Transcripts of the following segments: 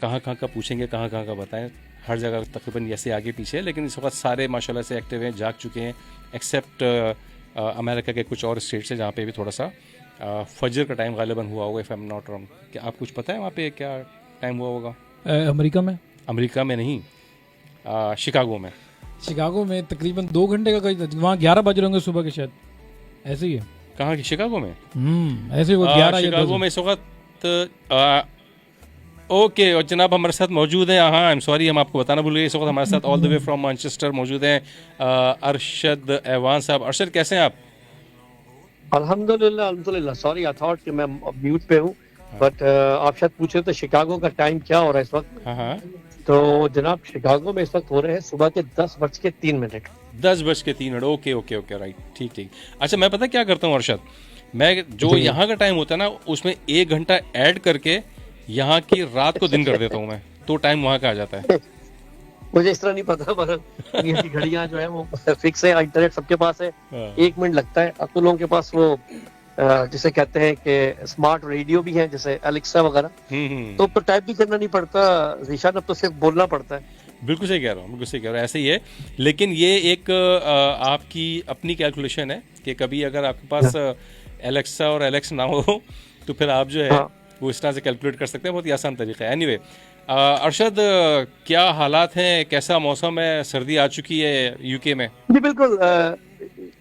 कहाँ कहाँ का पूछेंगे, कहाँ कहाँ का बताएं। हर जगह तकरीबन जैसे आगे पीछे है, लेकिन इस वक्त सारे माशाल्लाह से एक्टिव हैं, जाग चुके हैं, एक्सेप्ट अमेरिका के कुछ और स्टेट्स हैं जहाँ पे भी थोड़ा सा फजर का टाइम गालिबन हुआ होगा, if I am not wrong. क्या आप कुछ पता है वहाँ पे क्या टाइम हुआ होगा? अमेरिका में? अमेरिका में नहीं, शिकागो में। शिकागो में तकरीबन 2 घंटे का, कहीं वहाँ 11 बज रहे होंगे सुबह के, शायद ऐसे ही है। कहाँ की? शिकागो में? ऐसे वो 11 या शिकागो में इस वक्त ओके। और जनाब हमारे साथ मौजूद हैं, हाँ आई एम सॉरी हम आपको बताना भूल गए, इस वक्त हमारे साथ all the way from Manchester मौजूद हैं अरशद ऐवान साहब। अरशद कैसे हैं आप? अल्हम्दुलिल्लाह अल्हम्दुलिल्लाह। सॉरी आई थॉट कि मैं म्यूट पे हूँ, बट आप शायद पूछ रहे थे शिकागो का टाइम क्या हो रहा है इस वक्त। हाँ। तो जनाब शिकागो में इस वक्त हो रहे हैं सुबह के 10:03। 10:03। ओके ओके ओके राइट, ठीक ठीक। अच्छा मैं पता क्या करता हूँ अरशद, मैं जो यहाँ का टाइम होता है ना उसमें 1 घंटा ऐड करके यहाँ की रात को दिन कर देता हूँ मैं, तो टाइम वहाँ का आ जाता है। मुझे इस तरह नहीं पता, मगर दुनिया की घड़ियां जो है वो फिक्स है, इंटरनेट सबके पास है। 1 मिनट लगता है। अब तो लोगों के पास वो जिसे कहते हैं कि स्मार्ट रेडियो भी है, जैसे एलेक्सा वगैरह, तो टाइप भी करना नहीं पड़ता ज़ीशान, अब तो सिर्फ बोलना पड़ता है। बिल्कुल सही कह रहा हूँ, बिल्कुल सही कह रहा हूँ, ऐसे ही है। लेकिन ये एक आपकी अपनी कैलकुलेशन है कि कभी अगर आपके पास एलेक्सा और एलेक्स ना हो तो फिर आप जो है वो इस तरह से कैलकुलेट कर सकते हैं, बहुत ही आसान तरीका है। एनीवे अरशद, क्या हालात हैं, कैसा मौसम है? सर्दी आ चुकी है यूके में? जी बिल्कुल,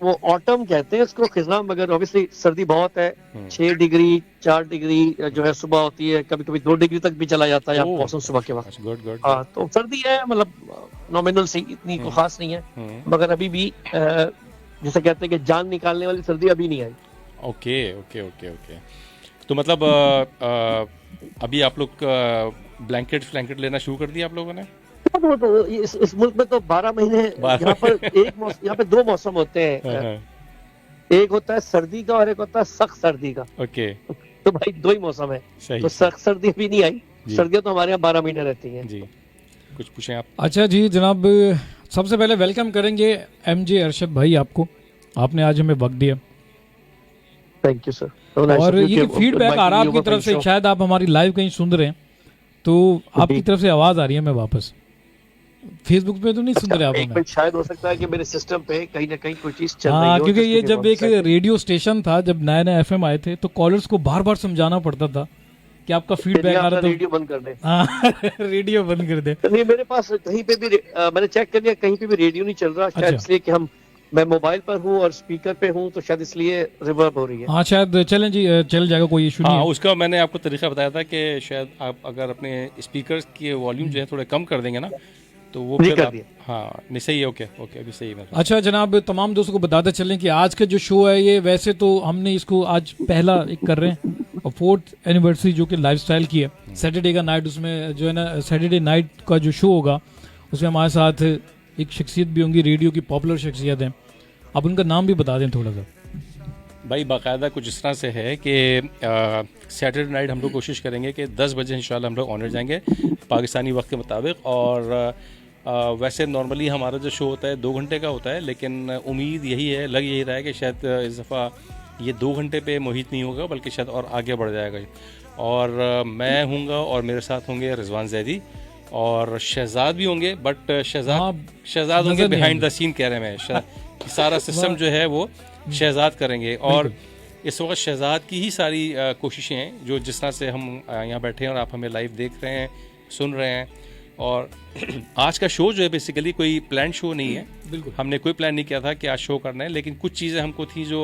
वो ऑटम कहते हैं इसको खिज़ां, मगर ऑब्वियसली सर्दी बहुत है। 6 डिग्री 4 डिग्री जो है सुबह होती है, कभी कभी 2 डिग्री तक भी चला जाता है मौसम सुबह के वक्त। Good good. हाँ, तो सर्दी है, मतलब नॉमिनल सी, इतनी कोई खास नहीं है, मगर अभी भी जिसे कहते हैं कि जान निकालने वाली सर्दी अभी नहीं आई। Okay okay okay okay. तो मतलब अभी आप लोग ब्लैंकेट लेना शुरू कर दिया आप लोगों ने? तो इस मुल्क में तो 12 महीने यहाँ पर यहाँ पे 2 मौसम होते हैं। एक होता है सर्दी का और एक होता है सख्त सर्दी का। ओके। तो भाई 2 ही मौसम है। तो सख्त सर्दी भी नहीं आई, सर्दियाँ तो हमारे यहाँ 12 महीने रहती हैं। जी, कुछ पूछें आप? अच्छा जी जनाब, सबसे पहले वेलकम करेंगे एमजे अरशद भाई आपको, आपने आज हमें वक्त दिया। Thank you sir. और ये फीडबैक आ रहा है आपकी तरफ से, शायद आप हमारी लाइव कहीं सुन रहे हैं, तो आपकी तरफ से आवाज आ रही है, मैं वापस फेसबुक पे तो नहीं सुन रहे आप हमें? शायद हो सकता है कि मेरे सिस्टम पे कहीं ना कहीं कोई चीज चल रही हो। हाँ, क्योंकि ये जब एक रेडियो स्टेशन था, जब नए नए एफएम आए थे, तो कॉलर्स को बार बार समझाना पड़ता था कि आपका फीडबैक आ रहा था, रेडियो बंद कर दे। हाँ रेडियो बंद कर दे। नहीं, मेरे पास कहीं पे भी मैंने चेक कर लिया, कहीं पे भी रेडियो नहीं चल रहा। शायद इसलिए कि मैं मोबाइल पर हूँ और स्पीकर पे हूँ, तो शायद इसलिए रिवर्ब हो रही है। हाँ शायद, चलें जी, चल जाएगा, कोई इशू नहीं है। उसका मैंने आपको तरीका बताया था कि शायद आप अगर अपने स्पीकर के वॉल्यूम जो है थोड़े कम कर देंगे ना, तो वो फिर आप, हाँ नहीं सही है। ओके ओके, अभी सही है। अच्छा जनाब, तमाम दोस्तों को बताते चलें कि आज का जो शो है, ये वैसे तो हमने इसको आज पहला एक कर रहे हैं, और 4th एनिवर्सरी जो कि लाइफस्टाइल की है, सैटरडे का नाइट, उसमें जो है ना सैटरडे नाइट का जो शो होगा उसमें हमारे साथ एक शख्सियत भी होंगी, रेडियो की पॉपुलर शख्सियत है, आप उनका नाम भी बता दें थोड़ा सा। भाई बाकायदा कुछ इस तरह से है कि सैटरडे नाइट हम लोग कोशिश करेंगे कि 10 बजे इंशाल्लाह हम लोग ऑनर जाएंगे पाकिस्तानी वक्त के मुताबिक। और वैसे नॉर्मली हमारा जो शो होता है 2 घंटे का होता है, लेकिन उम्मीद यही है, लग यही रहा है कि शायद इस दफ़ा ये 2 घंटे पे मोहित नहीं होगा, बल्कि शायद और आगे बढ़ जाएगा। और मैं हूँगा और मेरे साथ होंगे रिजवान जैदी और शहजाद भी होंगे, बट शहजाद होंगे बिहाइंड द सीन, कह रहे हैं सारा सिस्टम जो है वो शहजाद करेंगे। और इस वक्त शहजाद की ही सारी कोशिशें हैं, जो जिस तरह से हम यहाँ बैठे हैं और आप हमें लाइव देख रहे हैं, सुन रहे हैं। और आज का शो जो है बेसिकली कोई प्लान शो नहीं है, बिल्कुल हमने कोई प्लान नहीं किया था कि आज शो करना है, लेकिन कुछ चीज़ें हमको थी जो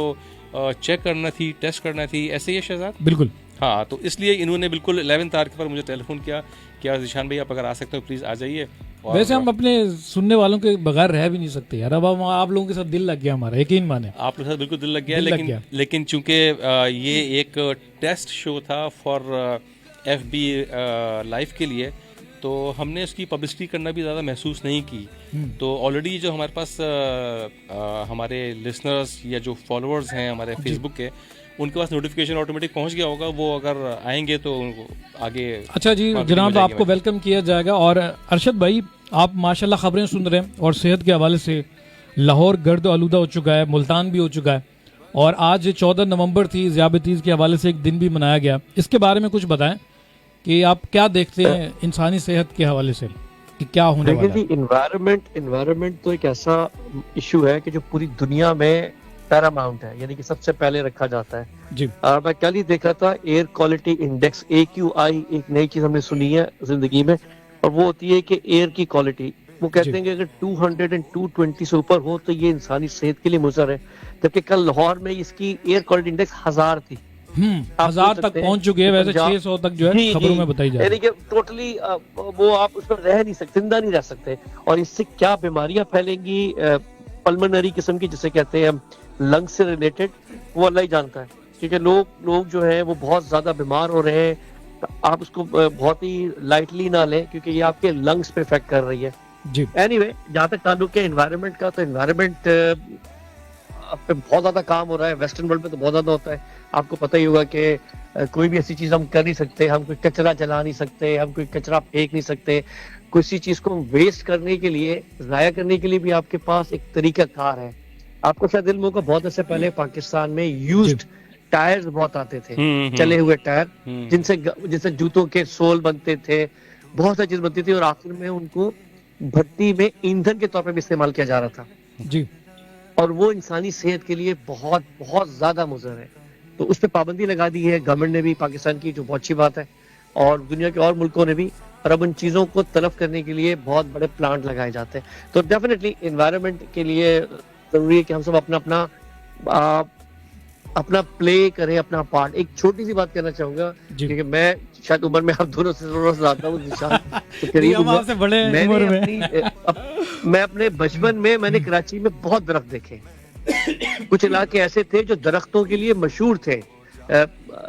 चेक करना थी, टेस्ट करना थी, ऐसे ही है शहजाद? बिल्कुल हाँ, तो इसलिए इन्होंने बिल्कुल 11 तारीख पर मुझे टेलीफोन किया कि यार ज़ीशान भाई आप अगर आ सकते हो प्लीज़ आ जाइए। वैसे हम अपने सुनने वालों के बगैर रह भी नहीं सकते यार, अब आप लोगों के साथ दिल लग गया हमारा, यकीन माने आप लोगों के साथ बिल्कुल दिल लग गया। लेकिन चूंकि ये एक टेस्ट शो था फॉर FB लाइव के लिए, तो हमने उसकी पब्लिसिटी करना भी ज़्यादा महसूस नहीं की। तो ऑलरेडी जो हमारे पास हमारे लिसनर्स या जो फॉलोअर्स हैं हमारे फेसबुक के, उनके पास नोटिफिकेशन ऑटोमेटिक पहुंच गया होगा, वो अगर आएंगे तो आगे। अच्छा जी जनाब, आपको वेलकम किया जाएगा। और अरशद भाई, आप माशाल्लाह खबरें सुन रहे हैं, और सेहत के हवाले से लाहौर गर्द आलूदा हो चुका है, मुल्तान भी हो चुका है, और आज 14 नवंबर थी, ज़ियाबतीज़ के हवाले से एक दिन भी मनाया गया। इसके बारे में कुछ बताएं कि आप क्या देखते हैं इंसानी सेहत के हवाले से कि क्या होने वाला देखिए है? जी, इन्वायरमेंट तो एक ऐसा इशू है कि जो पूरी दुनिया में पैरामाउंट है, यानी कि सबसे पहले रखा जाता है। जी मैं कल ही देख रहा था एयर क्वालिटी इंडेक्स AQI, एक नई चीज हमने सुनी है जिंदगी में, और वो होती है कि एयर की क्वालिटी। वो कहते जी। हैं कि अगर 200 और 220 से ऊपर हो तो ये इंसानी सेहत के लिए मुज़र है, जबकि कल लाहौर में इसकी एयर क्वालिटी इंडेक्स 1000 थी। आप 1000 सोच तक सकते हैं पहुंच चुके हैं, कि वैसे पंजाब- 600 तक जो है जी, खबरों जी। में बताई जा रही यानी कि टोटली वो आप उस पर रह नहीं सकते, जिंदा नहीं रह सकते। और इससे क्या बीमारियां फैलेंगी पल्मोनरी किस्म की, जिसे कहते हैं लंग से रिलेटेड, वो अल्लाह ही जानता है। क्योंकि लोग जो है वो बहुत ज्यादा बीमार हो रहे हैं। आप उसको बहुत ही लाइटली ना लें, क्योंकि ये आपके लंग्स पे इफेक्ट कर रही है। है। जी एनीवे, जहाँ तक ताल्लुक है एनवायरनमेंट का, तो एनवायरनमेंट पे बहुत ज्यादा काम हो रहा है। वेस्टर्न वर्ल्ड में तो बहुत ज्यादा होता है। आपको पता ही होगा कि कोई भी ऐसी चीज हम कर नहीं सकते, हम कोई कचरा जला नहीं सकते, हम कोई कचरा फेंक नहीं सकते। किसी चीज को वेस्ट करने के लिए, जाया करने के लिए भी आपके पास एक तरीका कार है। आपको शायद इल्म होगा, बहुत ऐसे पहले पाकिस्तान में यूज्ड टायर्स बहुत आते थे, चले हुए टायर, जिनसे जूतों के सोल बनते थे, बहुत सारी चीज बनती थी, और आखिर में उनको भट्टी में ईंधन के तौर पर भी इस्तेमाल किया जा रहा था। जी और वो इंसानी सेहत के लिए बहुत बहुत ज्यादा मुज़र है। तो उस पर पाबंदी लगा दी है गवर्नमेंट ने भी, पाकिस्तान की, जो बहुत अच्छी बात है, और दुनिया के और मुल्कों ने भी। और अब उन चीज़ों को तलफ करने के लिए बहुत बड़े प्लांट लगाए जाते हैं। तो डेफिनेटली एनवायरनमेंट के लिए जरूरी है कि हम सब अपना प्ले करें, अपना पार्ट। एक छोटी सी बात कहना चाहूंगा, जी। क्योंकि मैं शायद उम्र में आप दोनों से थोड़ा सा आता हूँ, निशान तो करीब हम हूँ। आपसे बड़े मैंने उम्र में। मैं अपने बचपन में मैंने कराची में बहुत दरख्त देखे। कुछ इलाके ऐसे थे जो दरख्तों के लिए मशहूर थे।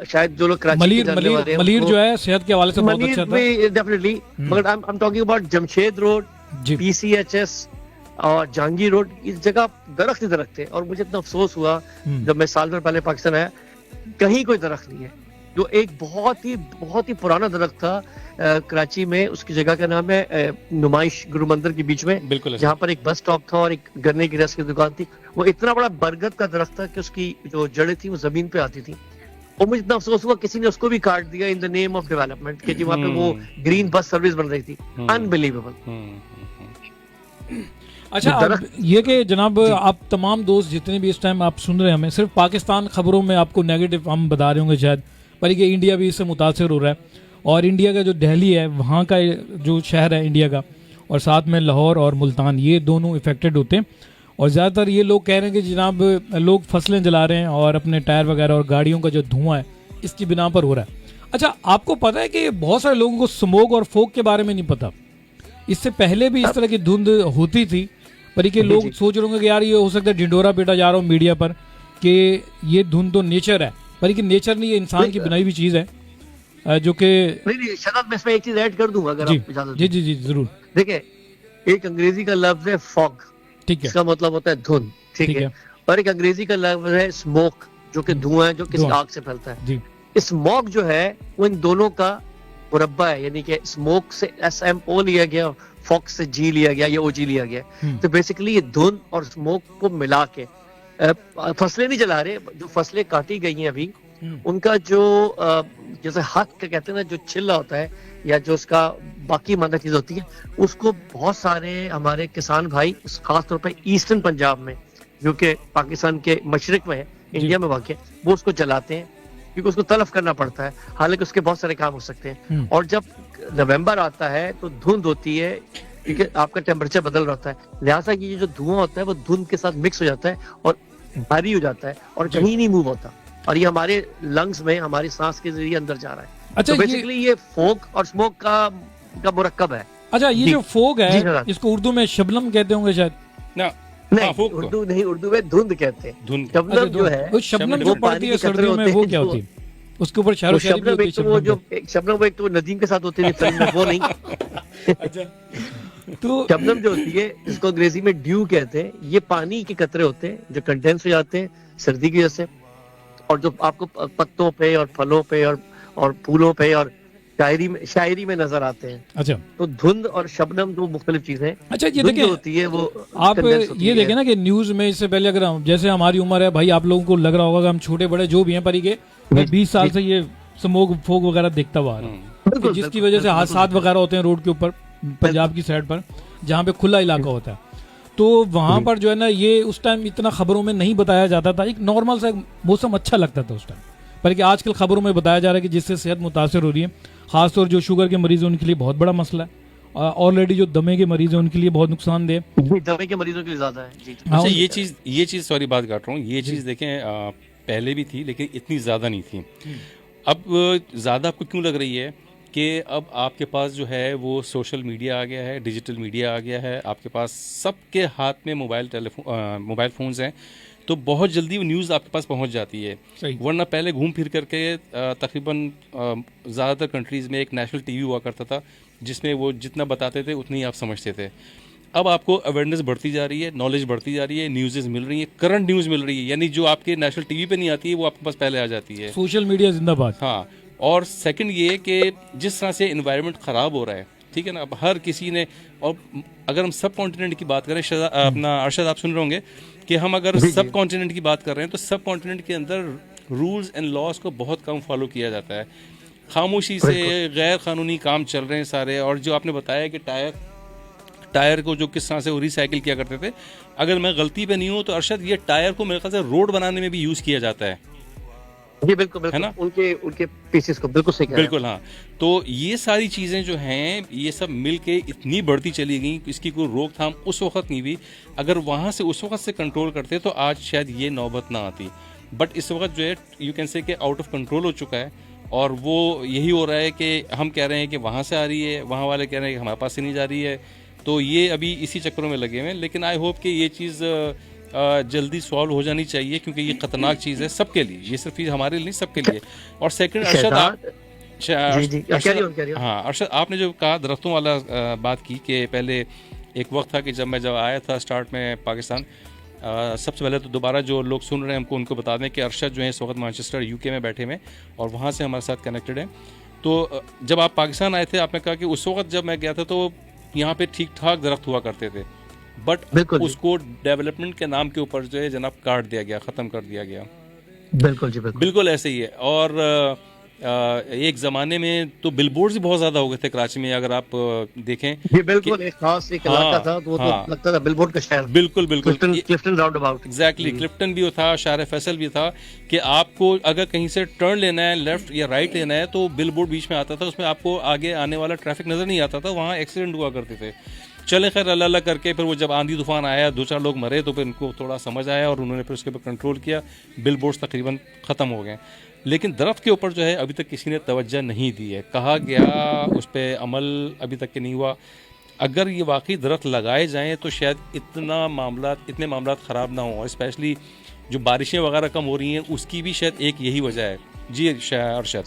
शायद जो लोग कराची के मलीर जानने वाले हैं, मलीर उनको- जो है सेहत के हवाले से बहुत मलीर अच्छा था। में डेफिनेटली, मगर I am talking about Jamshed road, जी PCHS और जहांगीर रोड, इस जगह दरख्त ही दरख्त थे। और मुझे इतना अफसोस हुआ जब मैं साल भर पहले पाकिस्तान आया, कहीं कोई दरख्त नहीं है। जो एक बहुत ही पुराना दरख्त था कराची में, उसकी जगह का नाम है नुमाइश गुरु मंदिर के बीच में, बिल्कुल ऐसा। जहाँ पर एक बस स्टॉप था और एक गन्ने की रस की दुकान थी। वो इतना बड़ा बरगद का दरख्त था कि उसकी जो जड़ें थी वो जमीन पे आती थी। और मुझे इतना अफसोस हुआ, किसी ने उसको भी काट दिया in the name of development, कि जी वहाँ पे वो ग्रीन बस सर्विस बन रही थी। अनबिलीवेबल। अच्छा, दरख्त- अब ये कि जनाब आप तमाम दोस्त जितने भी इस टाइम आप सुन रहे हैं हमें, सिर्फ पाकिस्तान खबरों में आपको नेगेटिव हम बता रहे होंगे शायद, पर ये इंडिया भी इससे मुतासर हो रहा है। और इंडिया का जो दिल्ली है, वहाँ का जो शहर है इंडिया का, और साथ में लाहौर और मुल्तान, ये दोनों इफेक्टेड होते हैं। और ज़्यादातर ये लोग कह रहे हैं कि जनाब लोग फसलें जला रहे हैं और अपने टायर वगैरह और गाड़ियों का जो धुआं है इसकी बिना पर हो रहा है। अच्छा, आपको पता है कि बहुत सारे लोगों को स्मोक और फोक के बारे में नहीं पता। इससे पहले भी इस तरह की धुंध होती थी, पर ये लोग सोच रहे होंगे कि यार ये हो सकता है ढिंडोरा पीटा जा रहा हो मीडिया पर कि ये धुंध तो नेचर है, पर ये नेचर नहीं, ये इंसान की बनाई हुई चीज़ है जो कि नहीं, शायद मैं इसमें एक चीज ऐड कर दूंगा, अगर जी आप इजाजत जी दें। जी जी जरूर। देखिए, एक अंग्रेजी का लफ्ज है फॉग, ठीक है इसका मतलब होता है धुंध, ठीक है। और एक अंग्रेजी का लफ्ज है स्मोक, जो कि धुआं है, जो किसी धुआं। आग से फैलता है। जी स्मोक जो है वो इन दोनों का मुरब्बा है, यानी कि स्मोक से SMO लिया गया, फॉक्स से G लिया गया या OG लिया गया। तो बेसिकली ये धुंध और स्मोक को मिला के फसलें नहीं जला रहे। जो फसलें काटी गई हैं अभी, उनका जो जैसे हाथ का कहते हैं ना, जो छिल्ला होता है या जो उसका बाकी मादा चीज होती है, उसको बहुत सारे हमारे किसान भाई, खासतौर पर ईस्टर्न पंजाब में, जो कि पाकिस्तान के मशरक में है, इंडिया में वाक़ है, वो उसको जलाते हैं, क्योंकि उसको तलफ करना पड़ता है। हालांकि उसके बहुत सारे काम हो सकते हैं। और जब नवंबर आता है तो धुंध होती है, क्योंकि आपका टेम्परेचर बदल रहा होता है, लिहाजा ये जो धुआं होता है वो धुंध के साथ मिक्स हो जाता है और भारी हो जाता है और कहीं नहीं मूव होता, और ये हमारे लंग्स में, हमारी सांस के जरिए अंदर जा रहा है। अच्छा, तो बेसिकली ये फोक और स्मोक का मुरक्कब है। अच्छा, ये जी। जो फोग जी है जनाब। इसको उर्दू में शबनम कहते होंगे शायद। ना नहीं, हाँ, फोक को। उर्दू नहीं, उर्दू में धुंध कहते हैं। धुंध। शबनम जो है, वो शबनम शबनम जो वो पड़ती पानी है के कतरे सर्दियों में, होते वो हैं क्या जो- होती है? उसके ऊपर वो शाहरुख शायरी भी शबनम होती है एक तो वो जो शबनम शबनम वो एक तो वो नदीम के साथ होती है फिल्म में, वो नहीं। पे। तो शबनम जो होती है, इसको अंग्रेजी में ड्यू कहते हैं। ये पानी के कतरे होते हैं जो कंडेंस हो जाते हैं सर्दी की वजह से, और जो आपको पत्तों पे और फलों पे और फूलों पे और शायरी में नजर आते हैं। अच्छा तो धुंध और शबनम दो मुख्तलिफ चीजें। अच्छा, ये धुंध देखिए जो होती है वो आप condense होती ये है। देखें ना कि न्यूज में इससे पहले, अगर जैसे हमारी उम्र है भाई, आप लोगों को लग रहा होगा कि हम छोटे बड़े जो भी हैं, पर ये 20 साल से ये स्मोक फोक वगैरह देखता हुआ आ रहा है। बिल्कुल, जिसकी बिल्कुल, वजह से बिल्कुल, हादसात वगैरह होते हैं रोड के ऊपर, पंजाब की साइड पर जहाँ पे खुला इलाका होता है। तो वहां पर जो है ना, ये उस टाइम इतना खबरों में नहीं बताया जाता था, एक नॉर्मल सा मौसम अच्छा लगता था उस टाइम, पर कि आजकल खबरों में बताया जा रहा है कि जिससे सेहत मुतासर हो रही है, खासतौर जो शुगर के मरीज हैं उनके लिए बहुत बड़ा मसला है, ऑलरेडी जो दमे के मरीज हैं उनके लिए बहुत नुकसानदेह। जी, दमे के मरीजों के लिए ज्यादा है जी। हाँ, अच्छा, ये चीज़ सॉरी बात काट रहा हूँ, ये चीज़ देखें पहले भी थी लेकिन इतनी ज़्यादा नहीं थी। अब ज़्यादा आपको क्यों लग रही है कि अब आपके पास जो है वो सोशल मीडिया आ गया है, डिजिटल मीडिया आ गया है, आपके पास सबके हाथ में मोबाइल फ़ोन्स हैं, तो बहुत जल्दी वो न्यूज़ आपके पास पहुंच जाती है। सही। वरना पहले घूम फिर करके तकरीबन ज़्यादातर कंट्रीज़ में एक नेशनल टीवी हुआ करता था जिसमें वो जितना बताते थे उतनी आप समझते थे। अब आपको अवेयरनेस बढ़ती जा रही है, नॉलेज बढ़ती जा रही है, न्यूज़ मिल रही है, करंट न्यूज़ मिल रही है, यानी जो आपके नेशनल टीवी पे नहीं आती है वो आपके पास पहले आ जाती है। सोशल मीडिया जिंदाबाद। हाँ, और सेकंड ये कि जिस तरह से इन्वायरमेंट ख़राब हो रहा है, ठीक है ना, अब हर किसी ने, और अगर हम सब कॉन्टिनेंट की बात करें, अपना अरशद आप सुन रहे होंगे कि हम अगर सब कॉन्टिनेंट की बात कर रहे हैं तो सब कॉन्टिनेंट के अंदर रूल्स एंड लॉज को बहुत कम फॉलो किया जाता है, खामोशी से गैर कानूनी काम चल रहे हैं सारे। और जो आपने बताया कि टायर को जो किस तरह से वो रिसाइकिल किया करते थे, अगर मैं गलती पे नहीं हूँ तो अरशद ये टायर को मेरे ख्याल से रोड बनाने में भी यूज़ किया जाता है। जी बिल्कुल, है ना? उनके पीसेस को बिल्कुल सही कह रहे हैं। बिल्कुल, हाँ। तो ये सारी चीज़ें जो हैं ये सब मिल के इतनी बढ़ती चली गई, इसकी कोई रोकथाम उस वक्त नहीं हुई। अगर वहाँ से उस वक्त से कंट्रोल करते तो आज शायद ये नौबत ना आती। बट इस वक्त जो है यू कैन से कि आउट ऑफ कंट्रोल हो चुका है, और वो यही हो रहा है कि हम कह रहे हैं कि वहाँ से आ रही है, वहाँ वाले कह रहे हैं कि हमारे पास से नहीं जा रही है। तो ये अभी इसी चक्करों में लगे हुए हैं, लेकिन आई होप कि ये चीज़ जल्दी सॉल्व हो जानी चाहिए, क्योंकि ये खतरनाक चीज़ है सबके लिए, ये सिर्फ हमारे लिए नहीं, सबके लिए। और सेकंड अरशद हाँ अरशद, आपने जो कहा दरख्तों वाला बात की कि पहले एक वक्त था कि जब आया था स्टार्ट में पाकिस्तान, सबसे पहले तो दोबारा जो लोग सुन रहे हैं हमको उनको बता दें कि अरशद जो है इस वक्त मैनचेस्टर यूके में बैठे हुए और वहाँ से हमारे साथ कनेक्टेड हैं। तो जब आप पाकिस्तान आए थे, आपने कहा कि उस वक्त जब मैं गया था तो यहाँ पे ठीक ठाक दरख्त हुआ करते थे, बट उसको डेवलपमेंट के नाम के ऊपर जो है जनाब काट दिया गया, ख़त्म कर दिया गया। बिल्कुल जी, बिल्कुल ऐसे ही है। और एक ज़माने में तो बिलबोर्ड्स भी बहुत ज़्यादा हो गए थे कराची में, अगर आप देखें। ये बिल्कुल एक खास एक इलाका था, तो वो तो लगता था बिलबोर्ड का शहर। बिल्कुल बिल्कुल, Clifton round about. Exactly, Clifton भी था, शार फैसल भी था, कि आपको अगर कहीं से टर्न लेना है, लेफ्ट या राइट लेना है, तो बिलबोर्ड बीच में आता था, उसमें आपको आगे आने वाला ट्रैफिक नज़र नहीं आता था, वहाँ एक्सीडेंट हुआ करते थे। चले खैर अल्लाह अल्लाह करके फिर वो जब आंधी तूफान आया, 2-4 लोग मरे, तो फिर उनको थोड़ा समझ आया और उन्होंने फिर उसके ऊपर कंट्रोल किया, बिलबोर्ड्स तकरीबन ख़त्म हो गए। लेकिन दरख्त के ऊपर जो है अभी तक किसी ने तवज्जो नहीं दी है, कहा गया उस पर अमल अभी तक के नहीं हुआ। अगर ये वाकई दरख्त लगाए जाएँ तो शायद इतने मामला ख़राब ना हों, और स्पेशली जो बारिशें वगैरह कम हो रही हैं उसकी भी शायद एक यही वजह है। जी अरशद।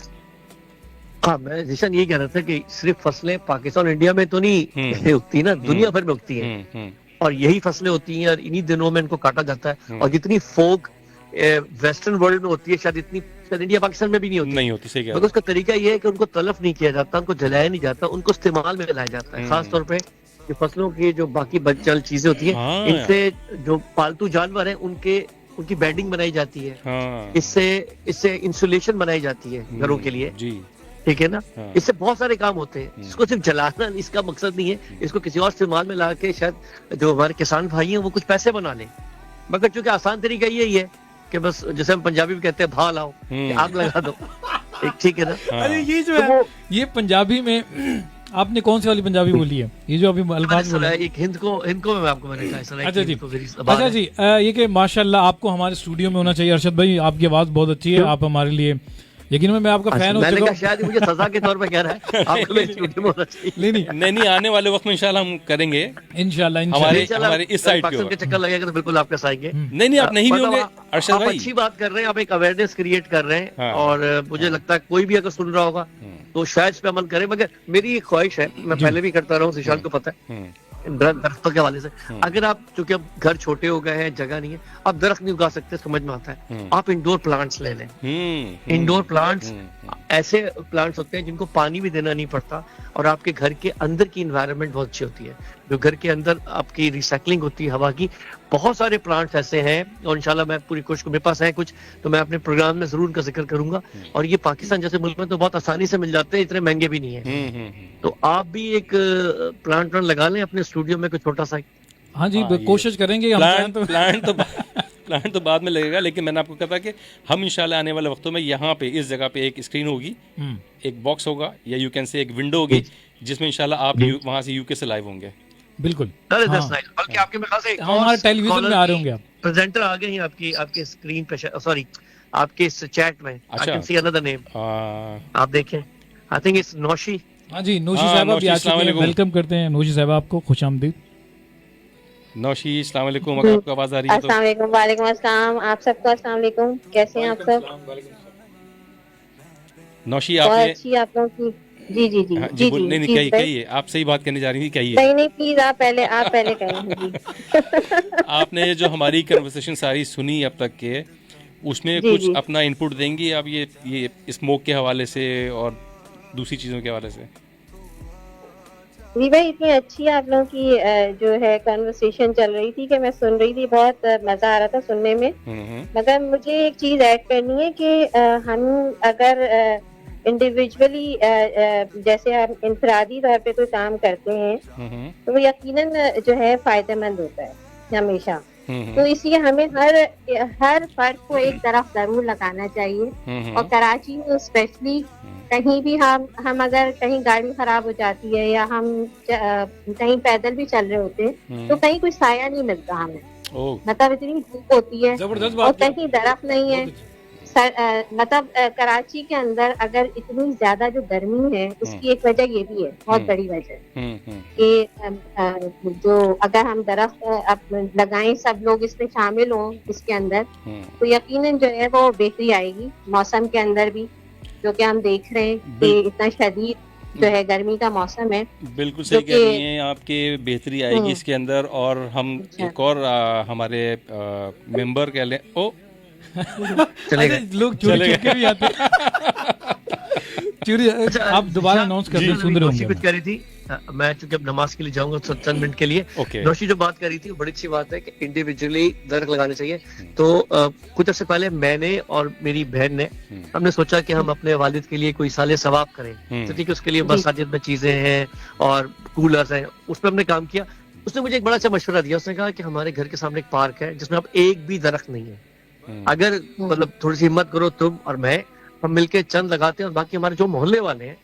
हाँ, मैं जिशन यही कह रहा था कि सिर्फ फसलें पाकिस्तान और इंडिया में तो नहीं उगती ना, दुनिया भर में उगती है, और यही फसलें होती हैं और इन्हीं दिनों में इनको काटा जाता है। और जितनी फोक वेस्टर्न वर्ल्ड में होती है शायद इतनी इंडिया पाकिस्तान में भी नहीं होती। सही कह रहे मगर उसका तरीका ये है कि उनको तलफ नहीं किया जाता, उनको जलाया नहीं जाता, उनको इस्तेमाल में लाया जाता है। खास तौर पे जो फसलों की जो बाकी बचल चीजें होती हैं, इनसे जो पालतू जानवर हैं उनकी बेडिंग बनाई जाती है, इससे इंसुलेशन बनाई जाती है घरों के लिए, ठीक है ना। इससे बहुत सारे काम होते हैं, इसको सिर्फ जलाना इसका मकसद नहीं है, इसको किसी और इस्तेमाल में ला के शायद जो हमारे किसान भाई हैं वो कुछ पैसे बना लें। मगर चूंकि आसान तरीका यही है कि बस जैसे हम पंजाबी में कहते हैं भा लाओ, आग लगा दो, ठीक है ना। अरे ये जो है ये पंजाबी में आपने कौन सी वाली पंजाबी बोली है, ये जो अभी अल्फाज बोला है? एक हिंद को मैं आपको मैंने कहा। अच्छा जी, ये कि माशाल्लाह आपको हमारे स्टूडियो में होना चाहिए अरशद भाई, आपकी आवाज बहुत अच्छी है, आप हमारे लिए यकीन में मैं आपका फैन हो चुका हूं। शायद मुझे सजा के तौर पे कह रहा है आपको मेरे स्टूडियो में होना चाहिए। नहीं, आने वाले वक्त में इंशाल्लाह हम करेंगे, इंशाल्लाह हमारे इस साइड के चक्कर लगेगा तो बिल्कुल आपके साथ आएंगे। नहीं आप नहीं भी होंगे अरशद भाई, अच्छी बात कर रहे हैं, आप एक अवेयरनेस क्रिएट कर रहे हैं, और मुझे लगता है कोई भी अगर सुन रहा होगा तो शायद इस पे अमल करे। मगर मेरी एक ख्वाहिश है, मैं पहले भी करता रहा हूँ, जिशान को पता है, दरख्तों के हवाले से, अगर आप, चूंकि अब घर छोटे हो गए हैं, जगह नहीं है, आप दरख्त नहीं उगा सकते, समझ में आता है, आप इंडोर प्लांट्स ले लें। इंडोर प्लांट्स ऐसे प्लांट्स होते हैं जिनको पानी भी देना नहीं पड़ता और आपके घर के अंदर की इन्वायरमेंट बहुत अच्छी होती है, जो घर के अंदर आपकी रिसाइकलिंग होती है हवा की। बहुत सारे प्लांट्स ऐसे हैं और इंशाल्लाह मैं पूरी कोशिश, मेरे पास है कुछ तो मैं अपने प्रोग्राम में जरूर उनका जिक्र करूंगा। और ये पाकिस्तान जैसे मुल्क में तो बहुत आसानी से मिल जाते हैं, इतने महंगे भी नहीं है। तो आप भी एक प्लांट लगा लें अपने स्टूडियो में, कोई छोटा सा। हाँ जी, हाँ, कोशिश करेंगे हम। प्लान तो बाद में लगेगा, लेकिन मैंने आपको कहा था कि हम इंशाल्लाह आने वाले वक्तों में यहाँ पे इस जगह पे एक स्क्रीन होगी, एक बॉक्स होगा, या यू कैन से एक विंडो होगी, जिसमें इंशाल्लाह आप वहाँ से यूके से लाइव होंगे। बिल्कुल, बल्कि आपके में खास हमारे टेलीविजन में आ रहे होंगे। आप प्रेजेंटर आ गए हैं आपकी स्क्रीन पे, सॉरी आपके इस चैट में। I can see another name, आप देखें, आई थिंक इट्स नौशी। हाँ जी, नौशी साहब भी आ चुके हैं। वेलकम करते हैं नौशी साहब आपको, खुशामदीद। नौशी, अस्सलाम वालेकुम, अगर आपको आवाज आ रही है तो। अस्सलाम वालेकुम। वालेकुम अस्सलाम, आप सबको अस्सलाम वालेकुम, कैसे हैं आप सब? नौशी, बहुत आपने अच्छी आप लोगों की। जी जी जी हाँ, जी जी नहीं जी, कहिए, आप सही बात करने जा रही थी, कहिए। नहीं नहीं प्लीज आप पहले कहें जी। आपने जो हमारी कन्वर्सेशन सारी सुनी अब तक के, उसमें जी, कुछ जी। अपना इनपुट देंगी आप ये स्मोक के हवाले से और दूसरी चीज़ों के हवाले से? जी भाई, इतनी अच्छी आप लोगों की जो है कन्वर्सेशन चल रही थी कि मैं सुन रही थी, बहुत मजा आ रहा था सुनने में। मगर मुझे एक चीज ऐड करनी है कि हम अगर इंडिविजुअली जैसे हम इंफरादी तौर पे कोई काम करते हैं तो वो यकीनन जो है फायदेमंद होता है हमेशा। तो इसलिए हमें हर फर्द को एक तरफ जरूर लगाना चाहिए। और कराची में स्पेशली कहीं भी हम अगर कहीं गाड़ी खराब हो जाती है या हम कहीं पैदल भी चल रहे होते हैं तो कहीं कोई साया नहीं मिलता हमें, मतलब इतनी धूप होती है और कहीं दरख्त नहीं है। मतलब कराची के अंदर अगर इतनी ज्यादा जो गर्मी है उसकी एक वजह ये भी है, बहुत बड़ी वजह कि जो अगर हम दरख्त लगाएं, सब लोग इसमें शामिल हों इसके अंदर, तो यकीनन जो है वो बेहतरी आएगी मौसम के अंदर भी, जो कि हम देख रहे हैं कि इतना शदीद जो है गर्मी का मौसम है। बिल्कुल सही कह रही हैं आपके, बेहतरी आएगी इसके अंदर। और हम एक और हमारे मेंबर कह लें, लोग चोरी के भी आते चोरी। आप दोबारा अनाउंस कर दें, सुन रहे होंगे। कुछ कह रही थी, मैं चूंकि अब नमाज के लिए जाऊंगा चंद मिनट के लिए। नौशी जो बात कर रही थी वो बड़ी अच्छी बात है कि इंडिविजुअली दरख्त लगाने चाहिए। तो कुछ अर्से पहले मैंने और मेरी बहन ने हमने सोचा कि हम अपने वालिद के लिए कोई साले सवाब करें, तो ठीक है, उसके लिए मसाजिद में चीजें हैं और कूलर्स हैं, उस पर हमने काम किया। उसने मुझे एक बड़ा अच्छा मशवरा दिया, उसने कहा कि हमारे घर के सामने एक पार्क है जिसमें अब एक भी दरख्त नहीं है, अगर मतलब थोड़ी सी हिम्मत करो तुम और मैं, हम मिलके चंद लगाते हैं और बाकी हमारे जो मोहल्ले वाले हैं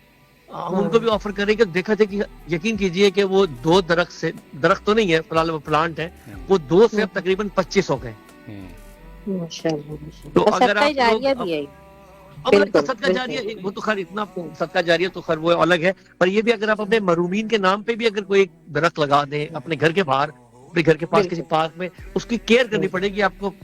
हम उनको भी ऑफर करेंगे। देखा थे कि यकीन कीजिए कि वो 2 दरख्त तो नहीं है फिलहाल, वो प्लांट है, वो 2 से अब तकरीबन 25 हो गए। तो अगर आप सदका जारिया, वो तो खैर इतना सदका जारिया तो खैर वो अलग है, पर ये भी अगर आप अपने मरूमीन के नाम पे भी अगर कोई एक दरख्त लगा दें अपने घर के बाहर, अपने घर के पास किसी पार्क में, उसकी केयर करनी पड़ेगी आपको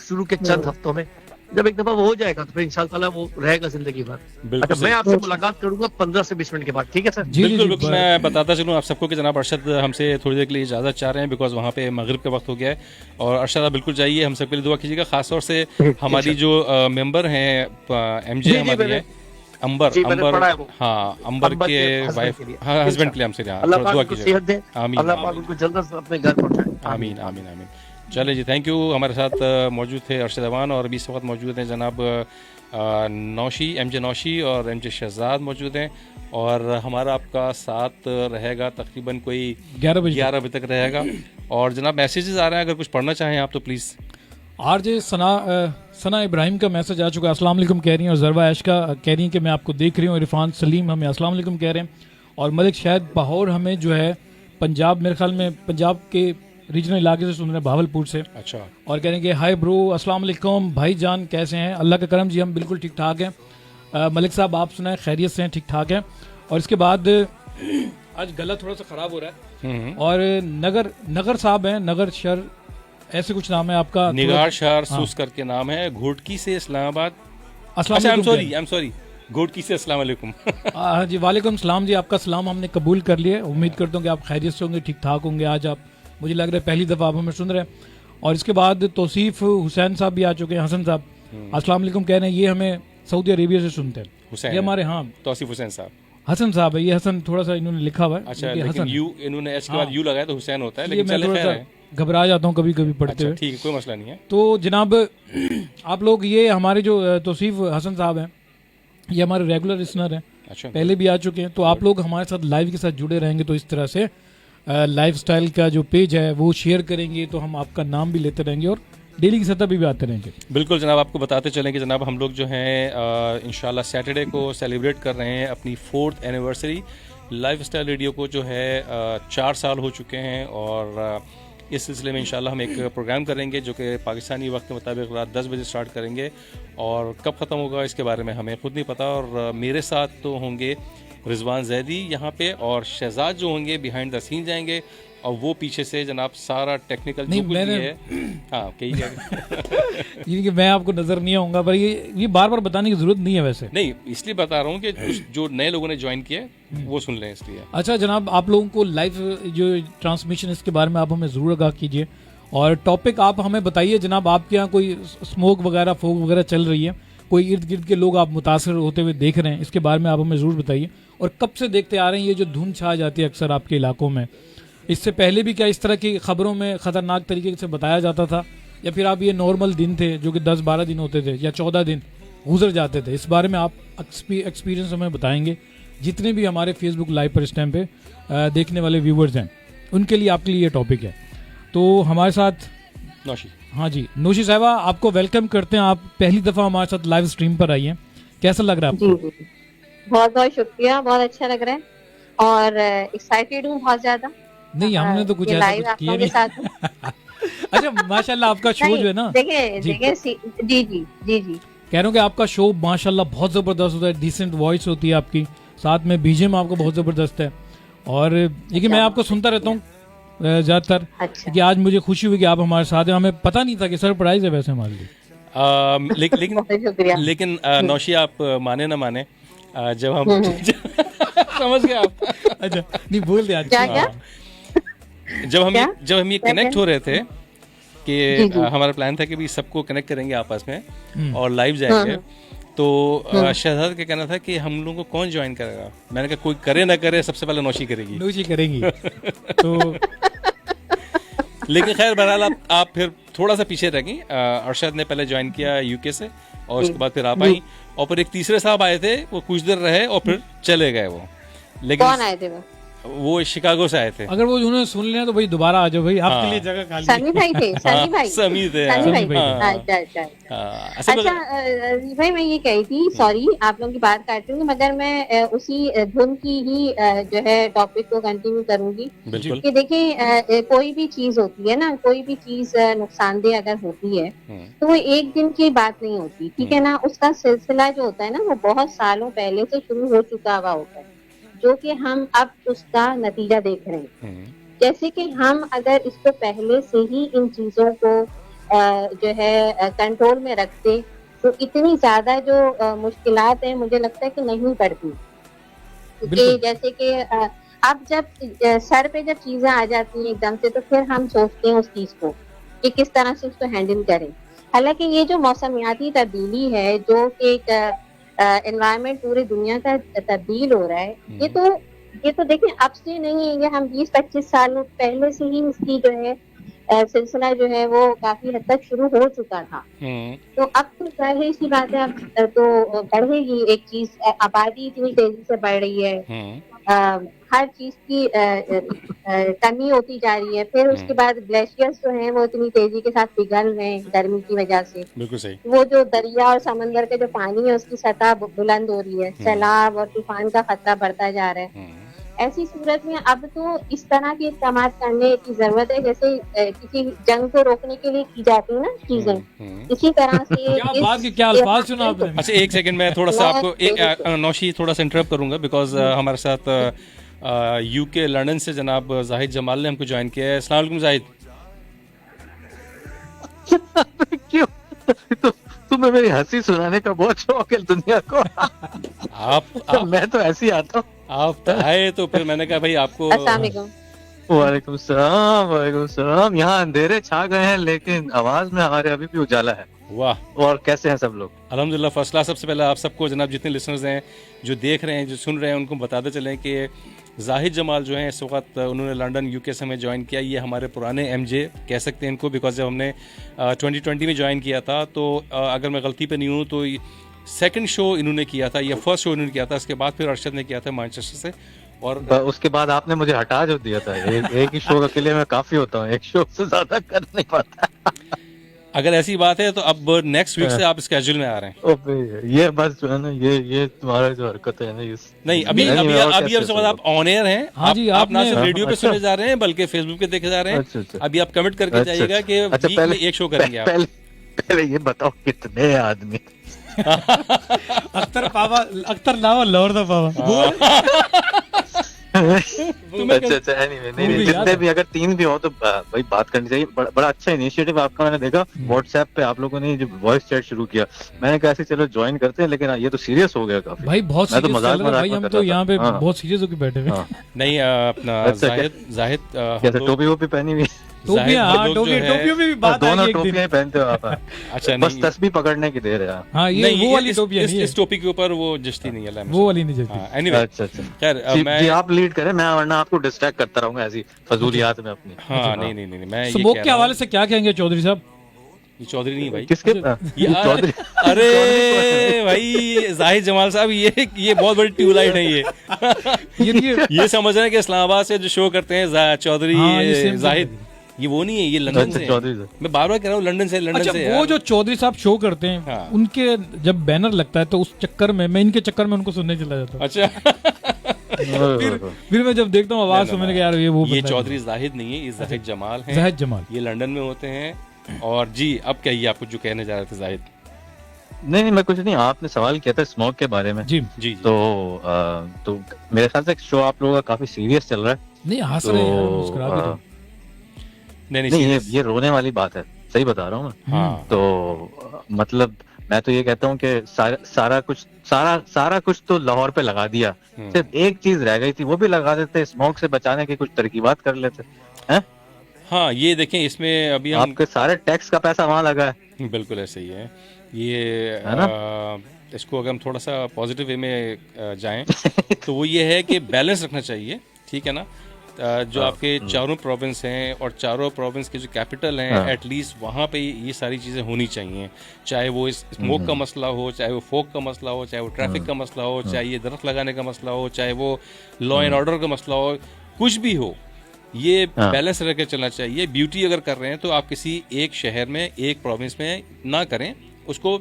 शुरू के चंद हफ्तों में। जब एक दफा वो हो जाएगा तो फिर इंशाल्लाह वो रहेगा जिंदगी भर। अच्छा, मैं आपसे मुलाकात करूंगा 15 से 20 मिनट के बाद, ठीक है सर? बिल्कुल। मैं बताता चलूँ आप सबको कि जनाब अरशद हमसे थोड़ी देर के लिए इजाज़त चाह रहे हैं, बिकॉज वहाँ पे मगरिब का वक्त हो गया है। और अरशद आप बिल्कुल जाइए, हम सबके लिए दुआ कीजिएगा, खासतौर से हमारी जो मेंबर हैं MJ हमारी है अंबर, हाँ अंबर के वाइफ, हाँ हस्बैंड के लिए हमसे दुआ कीजिए। आमीन, अल्लाह पाक उनको जल्द से अपने घर पहुंचाए। आमीन आमीन आमीन। चले जी, थैंक यू। हमारे साथ मौजूद थे अरशद अवान और अभी इस वक्त मौजूद हैं जनाब नौशी, MJ नौशी और MJ शहजाद मौजूद हैं। और हमारा आपका साथ रहेगा तकरीबन कोई 11 बजे तक रहेगा। और जनाब मैसेजेस आ रहे हैं, अगर कुछ पढ़ना चाहें आप तो प्लीज़। RJ सना इब्राहिम का मैसेज आ चुका है, अस्सलाम वालेकुम कह रही हैं। और ज़रवा ऐशका कह रही हैं कि मैं आपको देख रही हूँ। इरफान सलीम हमें अस्सलाम वालेकुम कह रहे हैं। और मलिक शायद बहौर हमें जो है पंजाब, मेरे ख्याल में पंजाब के रीजनल इलाके से सुन रहे हैं, भावलपुर से। अच्छा। और कह रहे हैं कि हाय ब्रो, अस्सलाम वालेकुम भाईजान, कैसे हैं? अल्लाह का करम जी, हम बिल्कुल ठीक ठाक हैं। मलिक साहब आप सुनाएं, खैरियत से हैं? ठीक ठाक हैं। और इसके बाद आज गला थोड़ा सा ख़राब हो रहा है। और नगर साहब हैं, नगर शहर ऐसे कुछ नाम है आपका, निगार शहर सूस करके नाम है, घोटकी से इस्लामाबाद। I'm sorry, घोटकी से अस्सलाम वालेकुम। हाँ जी, वालेकुम सलाम जी, आपका सलाम हमने कबूल कर लिया। उम्मीद करता हूँ कि आप खैरियत से होंगे, ठीक ठाक होंगे। आज आप, मुझे लग रहा है पहली दफ़ा आप हमें सुन रहे हैं। और इसके बाद तौसीफ हुसैन साहब भी आ चुके हैं, हसन साहब अस्सलाम वालेकुम कह रहे हैं, ये हमें सऊदी अरेबिया से सुनते हैं। हुसैन ये हमारे, हाँ, तौसीफ हुसैन साहब। हसन साहब है ये। हसन थोड़ा सा इन्होंने लिखा हुआ है। अच्छा, ये लेकिन हसन है। यू इन्होंने एच के बाद हाँ। यू लगाया तो हुसैन होता है, ये लेकिन मैं चले थोड़ा खैर सा है। घबरा जाता हूँ कभी कभी पढ़ते अच्छा हुए। ठीक है, कोई मसला नहीं है। तो जनाब आप लोग, ये हमारे जो तौसीफ हसन साहब हैं, ये हमारे रेगुलर लिसनर हैं, अच्छा, पहले भी आ चुके हैं। तो आप लोग हमारे साथ लाइव के साथ जुड़े रहेंगे तो इस तरह से लाइफस्टाइल का जो पेज है वो शेयर करेंगे तो हम आपका नाम भी लेते रहेंगे और डेली की सतह पे भी आते रहेंगे। बिल्कुल जनाब, आपको बताते चलें कि जनाब हम लोग जो हैं इंशाल्लाह सैटरडे को सेलिब्रेट कर रहे हैं अपनी 4th एनिवर्सरी। लाइफस्टाइल रेडियो को जो है 4 साल हो चुके हैं और इस सिलसिले में इंशाल्लाह हम एक प्रोग्राम करेंगे जो कि पाकिस्तानी वक्त के मुताबिक रात 10 बजे स्टार्ट करेंगे और कब ख़त्म होगा इसके बारे में हमें खुद नहीं पता। और मेरे साथ तो होंगे रिजवान जैदी यहाँ पे और शहजाद जो होंगे बिहाइंड द सीन जाएंगे और वो पीछे से जनाब सारा टेक्निकल जो कुछ भी है, हाँ कही ये कि मैं आपको नजर नहीं आऊंगा, पर ये बार बार बताने की जरूरत नहीं है वैसे। नहीं, इसलिए बता रहा हूँ कि जो नए लोगों ने ज्वाइन किया है वो सुन लें इसलिए। अच्छा जनाब, आप लोगों को लाइव जो ट्रांसमिशन इसके बारे में आप हमें ज़रूर आगाह कीजिए और टॉपिक आप हमें बताइए। जनाब आपके यहाँ कोई स्मोक वगैरह, फोग वगैरह चल रही है, कोई इर्द गिर्द के लोग आप मुतासर होते हुए देख रहे हैं, इसके बारे में आप हमें ज़रूर बताइए। और कब से देखते आ रहे हैं ये जो धुंध छा जाती है अक्सर आपके इलाकों में, इससे पहले भी क्या इस तरह की खबरों में ख़तरनाक तरीके से बताया जाता था, या फिर आप ये नॉर्मल दिन थे जो कि 10-12 दिन होते थे या 14 दिन गुजर जाते थे? इस बारे में आप एक्सपीरियंस हमें बताएंगे। जितने भी हमारे फेसबुक लाइव पर इस टाइम पे देखने वाले व्यूवर्स हैं उनके लिए, आपके लिए ये टॉपिक है। तो हमारे साथ नौशी, हाँ जी, नौशी साहिबा आपको वेलकम करते हैं। आप पहली दफ़ा हमारे साथ लाइव स्ट्रीम पर आई हैं, कैसा लग रहा है आपको? जी, बहुत बहुत शुक्रिया, बहुत अच्छा लग रहा है और एक्साइटेड हूँ बहुत ज्यादा। नहीं, हमने तो कुछ ऐसा कुछ किया नहीं। अच्छा माशाल्लाह, आपका शो जो है ना, देखिए जी जी जी जी जी कह रहा हूँ कि आपका शो माशाल्लाह बहुत ज़बरदस्त होता है, डिसेंट वॉइस होती है आपकी, साथ में बीजीएम आपको बहुत ज़बरदस्त है। और ये कि मैं आपको सुनता रहता हूँ ज़्यादातर, अच्छा। कि आज मुझे खुशी हुई कि आप हमारे साथ हैं। हमें पता नहीं था कि सरप्राइज है वैसे हमारे लिए। लेकिन नौशी आप माने ना माने, जब हम समझ गए आप। अच्छा नहीं बोल दिया। क्या क्या? जब हम ये कनेक्ट हो रहे थे कि जी, जी। हमारा प्लान था कि भी सबको कनेक्ट करेंगे आपस में और लाइव जाएंगे, तो शहजाद का कहना था कि हम लोगों को कौन ज्वाइन करेगा। मैंने कहा कोई करे ना करे, सबसे पहले नौशी करेगी। नौशी करेंगी। तो लेकिन खैर बहरहाल आप फिर थोड़ा सा पीछे रह गई। अरशद ने पहले ज्वाइन किया यूके से और उसके बाद फिर आप आई और फिर एक तीसरे साहब आए थे, वो कुछ देर रहे और फिर चले गए वो। लेकिन कौन आए थे वो शिकागो से आए थे। अगर वो उन्होंने सुन लिया तो भाई दोबारा आ जाओ भाई, आपके लिए जगह खाली है। सनी भाई थे, सनी भाई, समी थे, सनी भाई थे। हाँ। अच्छा अच्छा असल में- अच्छा भाई, मैं ये कही थी, सॉरी आप लोगों की बात काट रही हूँ, मगर मैं उसी धुन की ही जो है टॉपिक को कंटिन्यू करूंगी। बिल्कुल। कि देखिए कोई भी चीज होती है ना, कोई भी चीज नुकसानदेह अगर होती है तो वो एक दिन की बात नहीं होती, ठीक है ना। उसका सिलसिला जो होता है ना, वो बहुत सालों पहले से शुरू हो चुका हुआ होता है, जो कि हम अब उसका नतीजा देख रहे हैं। जैसे कि हम अगर इसको पहले से ही इन चीजों को जो है कंट्रोल में रखते तो इतनी ज्यादा जो मुश्किलात हैं मुझे लगता है कि नहीं पड़ती। क्योंकि जैसे कि अब जब सर पे जब चीजें आ जाती हैं एकदम से, तो फिर हम सोचते हैं उस चीज को कि किस तरह से उसको हैंडल करें। हालांकि ये जो मौसमियाती तब्दीली है, जो कि एक एनवायरनमेंट पूरी दुनिया का तब्दील हो रहा है, ये तो देखिए अब से नहीं है, ये हम 20-25 साल पहले से ही इसकी जो है सिलसिला जो है वो काफी हद तक शुरू हो चुका था। तो अब तो जाहिर सी बात है, अब तो बढ़ेगी एक चीज, आबादी इतनी तेजी से बढ़ रही है, हर चीज की कमी होती जा रही है। फिर उसके बाद ग्लेशियर्स जो हैं वो इतनी तेजी के साथ पिघल रहे हैं गर्मी की वजह से। बिल्कुल सही। वो जो दरिया और समंदर का जो पानी है उसकी सतह बुलंद हो रही है, सैलाब और तूफान का खतरा बढ़ता जा रहा है। ऐसी सूरत में अब तो इस तरह के इक़दाम करने की जरूरत है, जैसे किसी जंग को रोकने के लिए की जाती है ना चीजें, इसी तरह से। क्या अल्फाज सुना आपने? अच्छा एक सेकंड, मैं थोड़ा सा आपको नौशी थोड़ा सा इंटरप्ट करूंगा, बिकॉज हमारे साथ यूके लंदन से जनाब जाहिद जमाल ने हमको ज्वाइन किया है। अस्सलाम वालेकुम जाहिद। क्यों तुम्हें मेरी हंसी सुनाने का बहुत शौक है दुनिया को। आप मैं तो ऐसे ही आता हूँ। आप आए तो फिर मैंने कहा भाई आपको। अस्सलाम वालेकुम। वालेकुम सलाम। यहाँ अंधेरे छा गए हैं लेकिन आवाज में हमारे अभी भी उजाला है। वाह, और कैसे हैं सब लोग? अल्हम्दुलिल्लाह फर्स्ट क्लास। सबसे पहले आप सबको जनाब जितने लिसनर्स हैं जो देख रहे हैं जो सुन रहे हैं उनको बताते चलें कि जाहिद जमाल जो हैं इस वक्त उन्होंने लंदन यूके से हमें ज्वाइन किया। ये हमारे पुराने एमजे कह सकते हैं इनको, बिकॉज जब हमने 2020 में ज्वाइन किया था तो अगर मैं गलती पे नहीं हूँ तो सेकंड शो इन्होंने किया था या फर्स्ट शो इन्होंने किया था, उसके बाद फिर अरशद ने किया था मैनचेस्टर से। और उसके बाद आपने मुझे हटा जो दिया था। एक ही शो के लिए मैं काफी होता हूँ, एक शो से ज्यादा कर नहीं पाता। अगर ऐसी बात है तो अब नेक्स्ट वीक से आप स्केड्यूल में आ रहे हैं। ओबे, ये बस जो है ना, ये तुम्हारा जो हरकत है ना, इस नहीं अभी आप ऑन एयर हैं। हाँ जी, आप ना सिर्फ हाँ, रेडियो पे अच्छा। सुने जा रहे हैं बल्कि फेसबुक पे देखे जा रहे हैं। अच्छा। अभी आप कमिट करके अच्छा, जाइएगा कि अच्छा, वीक में एक शो करेंगे आप। पहले ये बताओ कितने आदमी? अख्तर लावा लौर दा पावा। अच्छा, anyway, नहीं, जितने भी अगर 3 भी हो तो भाई बात करनी चाहिए। बड़ा अच्छा इनिशिएटिव आपका। मैंने देखा व्हाट्सएप पे आप लोगों ने जो वॉइस चैट शुरू किया, मैंने कहा ऐसे चलो ज्वाइन करते हैं, लेकिन ये तो सीरियस हो गया काफी। भाई बहुत मैं तो सीरियस मजाक चल रहा है भाई, हम तो यहाँ पे हाँ। बहुत सीरियस होकर बैठे हुए हैं। नहीं अपना अच्छा, जाहिद कैसे टोपी वोपी पहनी हुई? टोपियां, हाँ, टोपियों में भी बात दोनों आई एक दिन। टोपियां पहनते हो आप? अच्छा बस नहीं, तस्बीह पकड़ने की देर है। हाँ, ये नहीं वो वाली टोपियां नहीं है, इस टोपी के ऊपर वो जस्ती नहीं है। वो वाली नहीं जलती। एनीवे, अच्छा। खैर मैं जी आप लीड करें, मैं वरना आपको डिस्ट्रैक्ट करता रहूंगा ऐसी फजूलियात में अपनी। हाँ नहीं मैं ये स्मोक कह के रहा हूँ, हवाले से क्या कहेंगे चौधरी साहब? ये चौधरी नहीं भाई, किसके? यार, चौधरी। अरे भाई जाहिद जमाल साहब, ये बहुत बड़ी ट्यूबलाइट है ये। ये समझ रहे हैं कि इस्लामाबाद से जो शो करते हैं चौधरी हाँ, ये same जाहिद, ये वो नहीं है, ये लंदन अच्छा, से चौधरी है। से। मैं बार बार कह रहा हूँ लंदन से अच्छा, से वो यार। जो चौधरी साहब शो करते हैं, हाँ। उनके जब बैनर लगता है तो उस चक्कर में मैं इनके चक्कर में उनको सुनने चला जाता हूँ। अच्छा फिर मैं जब देखता हूँ आवाज ना, तो ना, मैंने कहा यार ये वो ये बंदा है। चौधरी जाहिद नहीं है, ये जाहिद जमाल है। जाहिद जमाल। ये लंदन में होते हैं। और जी अब कहिए, आप कुछ जो कहने जा रहे थे जाहिद। नहीं, मैं कुछ नहीं। आपने सवाल किया था स्मोक के बारे में। जी जी तो मेरे ख्याल से शो आप लोगों का काफी सीरियस चल रहा है। नहीं हंस तो रहे हैं यार, मुस्कुरा भी दो। नहीं नहीं, ये रोने वाली बात है, सही बता रहा हूँ मैं। हाँ तो मतलब मैं तो ये कहता हूँ कि सारा कुछ तो लाहौर पे लगा दिया। सिर्फ एक चीज रह गई थी, वो भी लगा देते, स्मोक से बचाने की कुछ तरकीबात कर लेते हैं। हाँ, ये देखें इसमें अभी हम आपके सारे टैक्स का पैसा वहां लगा है। बिल्कुल ऐसे ही है ये। है ना? इसको अगर हम थोड़ा सा पॉजिटिव वे में जाएं तो वो ये है कि बैलेंस रखना चाहिए, ठीक है ना। जो आपके चारों प्रोविंस हैं और चारों प्रोविंस के जो कैपिटल हैं, एटलीस्ट वहाँ पे ये सारी चीज़ें होनी चाहिए। चाहे वो स्मोक का मसला हो, चाहे वो फोक का मसला हो, चाहे वो ट्रैफिक का मसला हो, चाहे ये दरख्त लगाने का मसला हो, चाहे वो लॉ एंड ऑर्डर का मसला हो, कुछ भी हो, ये बैलेंस रख के चलना चाहिए। ब्यूटी अगर कर रहे हैं तो आप किसी एक शहर में, एक प्रोविंस में ना करें, उसको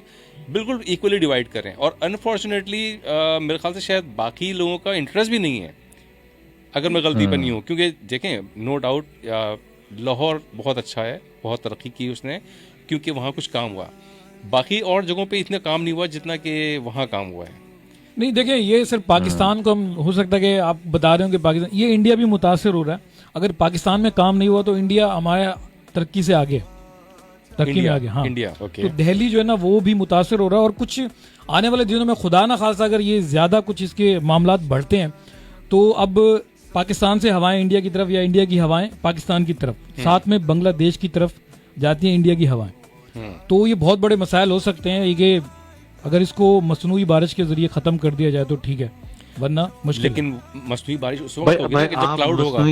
बिल्कुल इक्वली डिवाइड करें। और अनफॉर्चुनेटली मेरे ख्याल से शायद बाकी लोगों का इंटरेस्ट भी नहीं है, अगर मैं गलती पर नहीं हूँ। क्योंकि देखें, नो डाउट लाहौर बहुत अच्छा है, बहुत तरक्की की उसने, क्योंकि वहाँ कुछ काम हुआ। बाकी और जगहों पे इतना काम नहीं हुआ जितना कि वहाँ काम हुआ है। नहीं देखिए, ये सिर्फ पाकिस्तान को हम हो सकता है कि आप बता रहे हो कि पाकिस्तान, ये इंडिया भी मुतासिर हो रहा है। अगर पाकिस्तान में काम नहीं हुआ तो इंडिया हमारे तरक्की से आगे, तरक्की में आगे। हाँ, इंडिया ओके। तो दिल्ली जो है ना वो भी मुतासिर हो रहा है। और कुछ आने वाले दिनों में खुदा ना खासा अगर ये ज्यादा कुछ इसके मामलात बढ़ते हैं तो अब पाकिस्तान से हवाएं इंडिया की तरफ या इंडिया की हवाएं पाकिस्तान की तरफ, साथ में बांग्लादेश की तरफ जाती हैं इंडिया की हवाएं। तो ये बहुत बड़े मसाइल हो सकते हैं कि अगर इसको मसनूई बारिश के जरिए खत्म कर दिया जाए तो ठीक है, वरना मुश्किल। लेकिन मसनूई बारिश उस वक्त होगी जब क्लाउड होगा।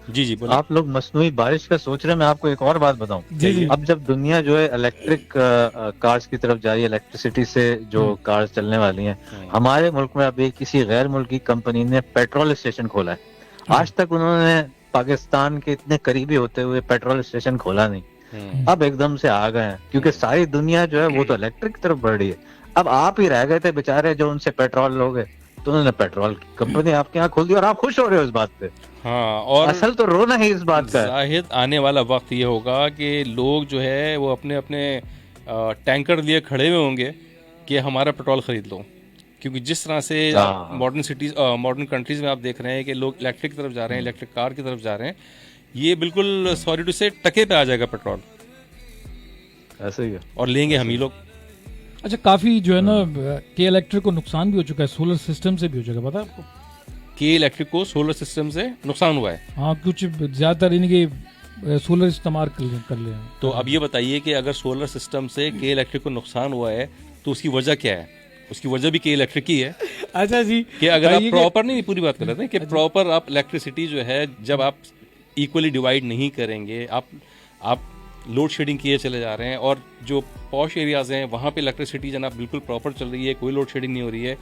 जी बोलिए। आप लोग मसनूई बारिश का सोच रहे हैं। मैं आपको एक और बात बताऊं। जी। अब जब दुनिया जो है इलेक्ट्रिक कार्स की तरफ जा रही है, इलेक्ट्रिसिटी से जो कार्स चलने वाली हैं, हमारे मुल्क में अभी किसी गैर मुल्की कंपनी ने पेट्रोल स्टेशन खोला है। आज तक उन्होंने पाकिस्तान के इतने करीबी होते हुए पेट्रोल स्टेशन खोला नहीं। अब एकदम से आ गए हैं, क्योंकि सारी दुनिया जो है वो तो इलेक्ट्रिक की तरफ बढ़ रही है। अब आप ही रह गए थे बेचारे जो उनसे पेट्रोल लोगे, तो उन्होंने पेट्रोल की कंपनी आपके यहाँ खोल दी और आप खुश हो रहे हो इस बात पे। हाँ, और असल तो रोना ही इस बात का है। जाहिद आने वाला वक्त ये होगा कि लोग जो है वो अपने अपने टैंकर लिए खड़े हुए होंगे कि हमारा पेट्रोल खरीद लो। क्योंकि जिस तरह से मॉडर्न सिटीज, मॉडर्न कंट्रीज में आप देख रहे हैं कि लोग इलेक्ट्रिक की तरफ जा रहे हैं, इलेक्ट्रिक कार की तरफ जा रहे हैं, ये बिल्कुल सॉरी टू से टके पे आ जाएगा पेट्रोल। ऐसे ही है। और लेंगे हम ही लोग। अच्छा, काफी जो है ना के इलेक्ट्रिक को नुकसान भी हो चुका है, सोलर सिस्टम से भी हो चुका है, पता है आपको? के इलेक्ट्रिक को सोलर सिस्टम से नुकसान हुआ है। हाँ, कुछ ज्यादातर इनके सोलर इस्तेमाल कर लें। तो अब ये बताइए कि अगर सोलर सिस्टम से के इलेक्ट्रिक को नुकसान हुआ है तो उसकी वजह क्या है? उसकी वजह भी के इलेक्ट्रिक ही है। अच्छा जी, कि अगर आप प्रॉपर नहीं, पूरी बात कर रहे थे कि प्रॉपर आप इलेक्ट्रिसिटी जो है जब आप इक्वली डिवाइड नहीं करेंगे, आप लोड शेडिंग किए चले जा रहे हैं, और जो पॉश एरियाज़ हैं वहाँ पे इलेक्ट्रिसिटी जनाब बिल्कुल प्रॉपर चल रही है, कोई लोड शेडिंग नहीं हो रही है,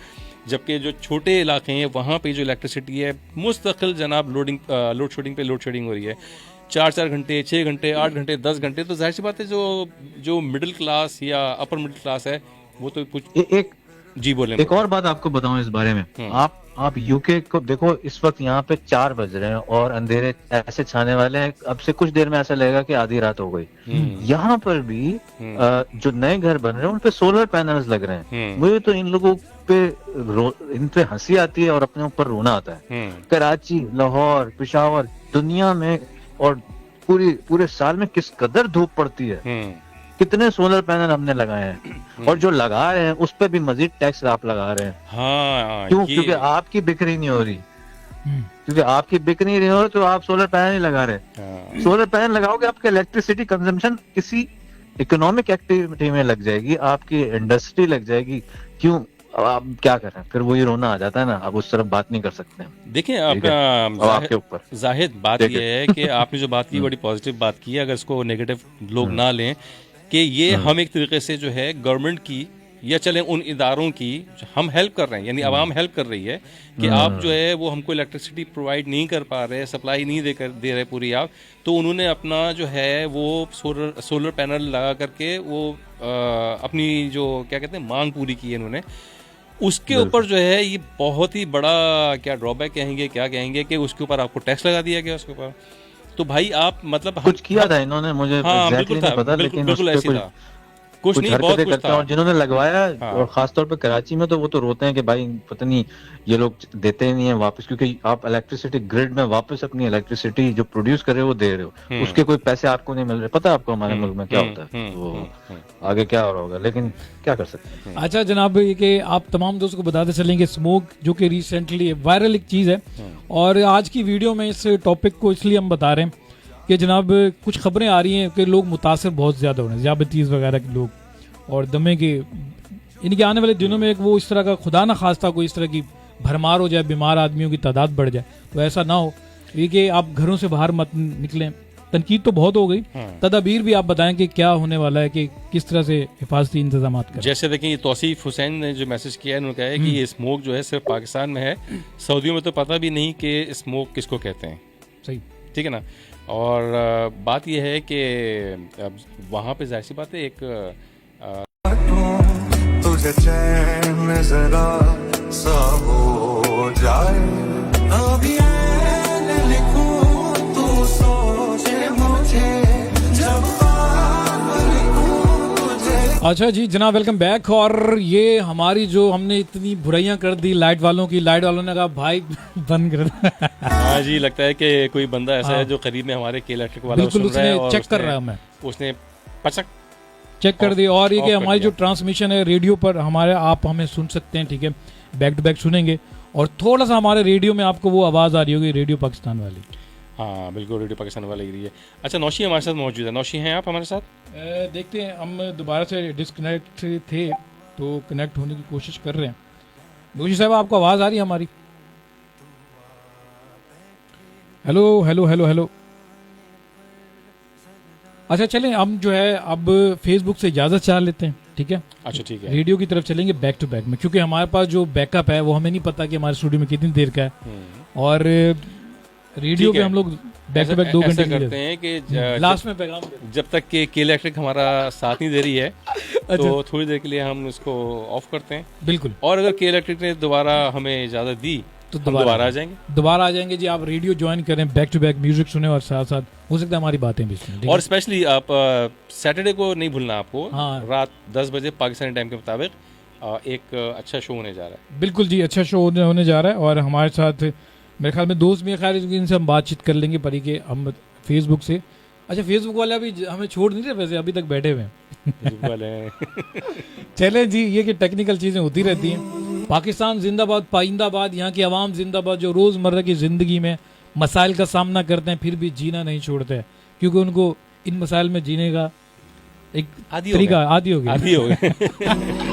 जबकि जो छोटे इलाके हैं वहाँ पे जो इलेक्ट्रिसिटी है मुस्तकिल जनाब लोड शेडिंग हो रही है, 4-4 घंटे, 6 घंटे, 8 घंटे, 10 घंटे। तो जाहिर सी बात है जो मिडिल क्लास या अपर मिडिल क्लास है वो तो कुछ एक जी बोले। एक और बात आपको बताऊं इस बारे में, आप यूके को देखो, इस वक्त यहाँ पे 4 बज रहे हैं और अंधेरे ऐसे छाने वाले हैं, अब से कुछ देर में ऐसा लगेगा कि आधी रात हो गई। यहाँ पर भी जो नए घर बन रहे हैं उन पे सोलर पैनल्स लग रहे हैं। मुझे तो इन लोगों पे इन पे हंसी आती है और अपने ऊपर रोना आता है। कराची, लाहौर, पेशावर, दुनिया में और पूरे साल में किस कदर धूप पड़ती है, कितने सोलर पैनल हमने लगाए हैं, और जो लगा रहे हैं उस पे भी मजीद टैक्स आप लगा रहे हैं। हाँ, क्यों? क्योंकि आपकी बिक्री नहीं हो रही, क्योंकि आपकी बिक्री नहीं हो रही तो आप सोलर पैनल नहीं लगा रहे। सोलर पैनल लगाओगे आपके इलेक्ट्रिसिटी कंजम्पशन किसी इकोनॉमिक एक्टिविटी में लग जाएगी, आपकी इंडस्ट्री लग जाएगी। क्यों? अब आप क्या कर रहे हैं? फिर वही रोना आ जाता है ना, आप उस तरफ बात नहीं कर सकते। देखिए आपके ऊपर जाहिद बात यह है कि आपने जो बात की बड़ी पॉजिटिव बात की है, अगर इसको नेगेटिव लोग ना लें कि ये हम एक तरीके से जो है गवर्नमेंट की या चले उन इदारों की हम हेल्प कर रहे हैं, यानी आवाम हेल्प कर रही है कि आप जो है वो हमको इलेक्ट्रिसिटी प्रोवाइड नहीं कर पा रहे, सप्लाई नहीं दे रहे पूरी आप, तो उन्होंने अपना जो है वो सोलर पैनल लगा करके वो अपनी जो क्या कहते हैं मांग पूरी की है इन्होंने। उसके ऊपर जो है ये बहुत ही बड़ा क्या ड्रॉबैक कहेंगे, क्या कहेंगे कि उसके ऊपर आपको टैक्स लगा दिया गया उसके ऊपर। तो भाई आप मतलब कुछ किया था इन्होंने, मुझे बिल्कुल नहीं पता, लेकिन बिल्कुल ऐसी था, कुछ नहीं, बहुत कुछ करते था। हैं। और जिन्होंने लगवाया और खासतौर पे कराची में, तो वो तो रोते हैं कि भाई पता नहीं ये लोग देते नहीं है वापस, क्योंकि आप इलेक्ट्रिसिटी ग्रिड में वापस अपनी इलेक्ट्रिसिटी जो प्रोड्यूस कर रहे हो वो दे रहे हो, उसके कोई पैसे आपको नहीं मिल रहे। पता है आपको हमारे मुल्क में क्या होता है, वो आगे क्या हो रहा होगा, लेकिन क्या कर सकते हैं। अच्छा जनाब, ये कि आप तमाम दोस्तों को बताते चलेंगे स्मोक जो कि रिसेंटली वायरल एक चीज़ है, और आज की वीडियो में इस टॉपिक को इसलिए हम बता रहे हैं कि जनाब कुछ खबरें आ रही हैं कि लोग मुतासर बहुत ज़्यादा हो रहे हैं, ज़ियाबतीज़ वगैरह के लोग, और दमे के इनके आने वाले दिनों में एक वो इस तरह का खुदा ना खास्ता कोई इस तरह की भरमार हो जाए, बीमार आदमियों की तादाद बढ़ जाए, तो ऐसा ना हो। ये कि आप घरों से बाहर मत निकलें। तनकीद तो बहुत हो गई, तदाबीर भी आप बताएं कि क्या होने वाला है, कि किस तरह से हिफाजती इंतजाम करें। जैसे देखें, ये तौसीफ हुसैन ने जो मैसेज किया है, उन्होंने कहा है कि ये स्मोक जो है सिर्फ पाकिस्तान में है, सऊदियों में तो पता भी नहीं कि स्मोक किसको कहते हैं। सही, ठीक है ना। और बात यह है कि वहाँ पे जाहिर सी बात है एक तुझे चैन जरा सा हो जाए, अभी लिखूं तू सोचे मुझे जब लिखूं तुझे। अच्छा जी जनाब, वेलकम बैक। और ये हमारी जो हमने इतनी बुराइयां कर दी लाइट वालों की, लाइट वालों ने कहा भाई बंद कर दो। हाँ जी, लगता है कि कोई बंदा ऐसा है जो करीब में हमारे के इलेक्ट्रिक वाला बिल्कुल, सुन रहा है और चेक कर रहा है, हमें उसने पचक चेक कर दी। और ये कि हमारी जो ट्रांसमिशन है रेडियो पर हमारे, आप हमें सुन सकते हैं, ठीक है, बैक टू बैक सुनेंगे, और थोड़ा सा हमारे रेडियो में आपको वो आवाज़ आ रही होगी रेडियो पाकिस्तान वाली। हाँ बिल्कुल, रेडियो पाकिस्तान वाली रही है। अच्छा, नौशी हमारे साथ मौजूद है। नौशी हैं आप हमारे साथ? देखते हैं, हम दोबारा से डिस्कनेक्ट थे तो कनेक्ट होने की कोशिश कर रहे हैं। नौशी साहब, आपको आवाज़ आ रही है हमारी? Hello hello hello hello. अच्छा चलें, हम जो है अब फेसबुक से इजाज़त चाह लेते हैं, ठीक है? अच्छा ठीक है। रेडियो की तरफ चलेंगे बैक टू बैक में, क्योंकि हमारे पास जो बैकअप है वो हमें नहीं पता कि हमारे स्टूडियो में कितनी देर का है, और रेडियो पे हम लोग बैक टू बैक 2 घंटे करते हैं कि लास्ट में पैगाम जब तक कि के इलेक्ट्रिक हमारा साथ नहीं दे रही है तो थोड़ी देर के लिए हम इसको ऑफ करते हैं। बिल्कुल। और अगर के इलेक्ट्रिक ने दोबारा हमें इजाज़त दी तो दोबारा आ जाएंगे जी। आप रेडियो ज्वाइन करें, बैक टू बैक म्यूजिक सुने, और साथ साथ हो सकता है हमारी बातें भी सुने। और स्पेशली आप सैटरडे को नहीं भूलना आपको, हाँ, रात 10 बजे पाकिस्तानी टाइम के मुताबिक एक अच्छा शो होने जा रहा है। बिल्कुल जी, अच्छा शो होने जा रहा है। और हमारे साथ मेरे ख्याल में दोस्त भी, खैर इनसे हम बातचीत कर लेंगे परी के, हम फेसबुक से। अच्छा, फेसबुक वाले अभी हमें छोड़ नहीं रहे, वैसे अभी तक बैठे हुए हैं। चलें जी, ये कि टेक्निकल चीज़ें होती रहती हैं। पाकिस्तान जिंदाबाद, पाइंदाबाद, यहाँ की आवाम जिंदाबाद, जो रोज़मर्रा की ज़िंदगी में मसाइल का सामना करते हैं फिर भी जीना नहीं छोड़ते हैं, क्योंकि उनको इन मसाइल में जीने का एक आदी हो तरीका गए। आदी हो गया। आदी हो गए